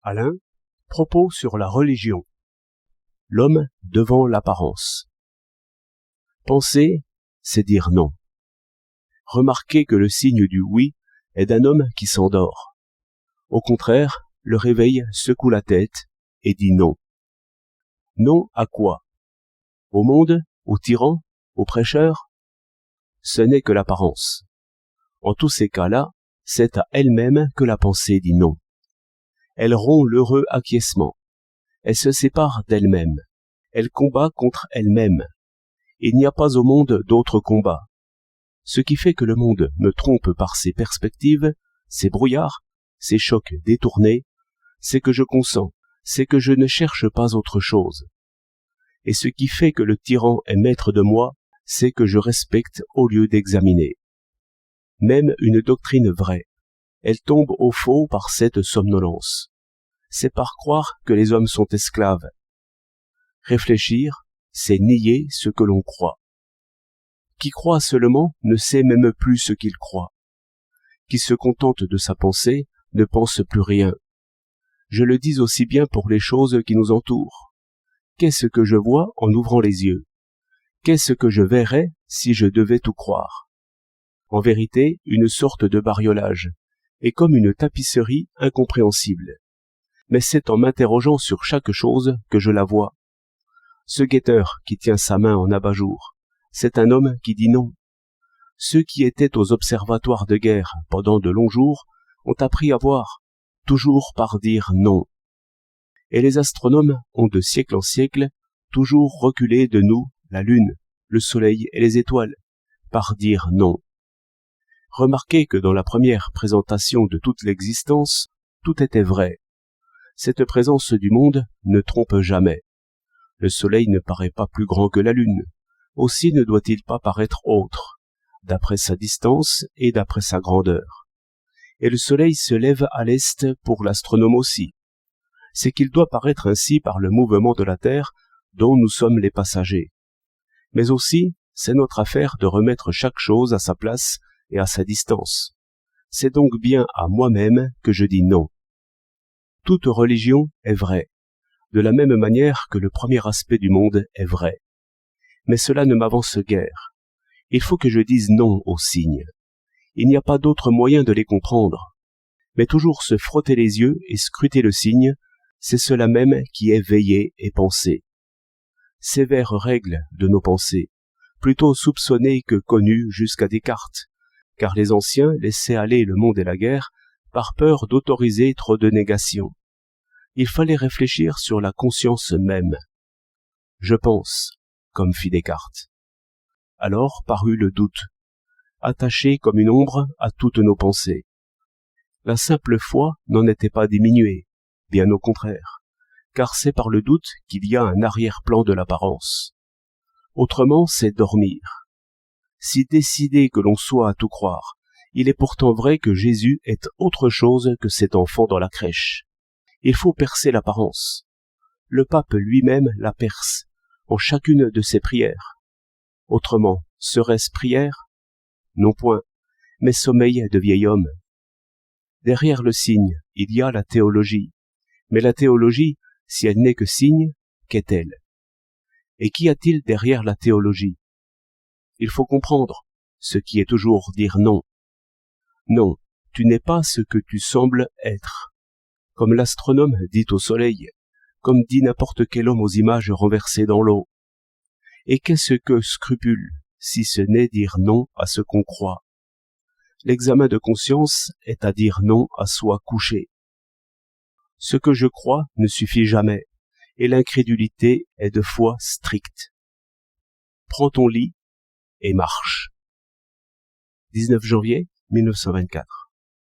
Alain, propos sur la religion. L'homme devant l'apparence. Penser, c'est dire non. Remarquez que le signe du oui est d'un homme qui s'endort. Au contraire, le réveil secoue la tête et dit non. Non à quoi? Au monde, aux tyrans, aux prêcheurs? Ce n'est que l'apparence. En tous ces cas-là, c'est à elle-même que la pensée dit non. Elle rompt l'heureux acquiescement. Elle se sépare d'elle-même. Elle combat contre elle-même. Il n'y a pas au monde d'autre combat. Ce qui fait que le monde me trompe par ses perspectives, ses brouillards, ses chocs détournés, c'est que je consens, c'est que je ne cherche pas autre chose. Et ce qui fait que le tyran est maître de moi, c'est que je respecte au lieu d'examiner. Même une doctrine vraie, elle tombe au faux par cette somnolence. C'est par croire que les hommes sont esclaves. Réfléchir, c'est nier ce que l'on croit. Qui croit seulement ne sait même plus ce qu'il croit. Qui se contente de sa pensée ne pense plus rien. Je le dis aussi bien pour les choses qui nous entourent. Qu'est-ce que je vois en ouvrant les yeux? Qu'est-ce que je verrais si je devais tout croire? En vérité, une sorte de bariolage, et comme une tapisserie incompréhensible. Mais c'est en m'interrogeant sur chaque chose que je la vois. Ce guetteur qui tient sa main en abat-jour, c'est un homme qui dit non. Ceux qui étaient aux observatoires de guerre pendant de longs jours ont appris à voir, toujours par dire non. Et les astronomes ont de siècle en siècle toujours reculé de nous la lune, le soleil et les étoiles, par dire non. Remarquez que dans la première présentation de toute l'existence, tout était vrai. Cette présence du monde ne trompe jamais. Le soleil ne paraît pas plus grand que la lune, aussi ne doit-il pas paraître autre, d'après sa distance et d'après sa grandeur. Et le soleil se lève à l'est pour l'astronome aussi. C'est qu'il doit paraître ainsi par le mouvement de la Terre dont nous sommes les passagers. Mais aussi, c'est notre affaire de remettre chaque chose à sa place et à sa distance. C'est donc bien à moi-même que je dis non. Toute religion est vraie, de la même manière que le premier aspect du monde est vrai. Mais cela ne m'avance guère. Il faut que je dise non aux signes. Il n'y a pas d'autre moyen de les comprendre. Mais toujours se frotter les yeux et scruter le signe, c'est cela même qui est veiller et penser. Sévère règle de nos pensées, plutôt soupçonnée que connue jusqu'à Descartes, car les anciens laissaient aller le monde et la guerre par peur d'autoriser trop de négations. Il fallait réfléchir sur la conscience même. Je pense, comme fit Descartes. Alors parut le doute, attaché comme une ombre à toutes nos pensées. La simple foi n'en était pas diminuée, bien au contraire, car c'est par le doute qu'il y a un arrière-plan de l'apparence. Autrement, c'est dormir. Si décidé que l'on soit à tout croire, il est pourtant vrai que Jésus est autre chose que cet enfant dans la crèche. Il faut percer l'apparence. Le pape lui-même la perce, en chacune de ses prières. Autrement, serait-ce prière? Non point, mais sommeil de vieil homme. Derrière le signe, il y a la théologie. Mais la théologie, si elle n'est que signe, qu'est-elle? Et qu'y a-t-il derrière la théologie? Il faut comprendre, ce qui est toujours dire non. Non, tu n'es pas ce que tu sembles être. Comme l'astronome dit au soleil, comme dit n'importe quel homme aux images renversées dans l'eau. Et qu'est-ce que scrupule, si ce n'est dire non à ce qu'on croit? L'examen de conscience est à dire non à soi couché. Ce que je crois ne suffit jamais, et l'incrédulité est de foi stricte. Prends ton lit et marche. 19 janvier 1924.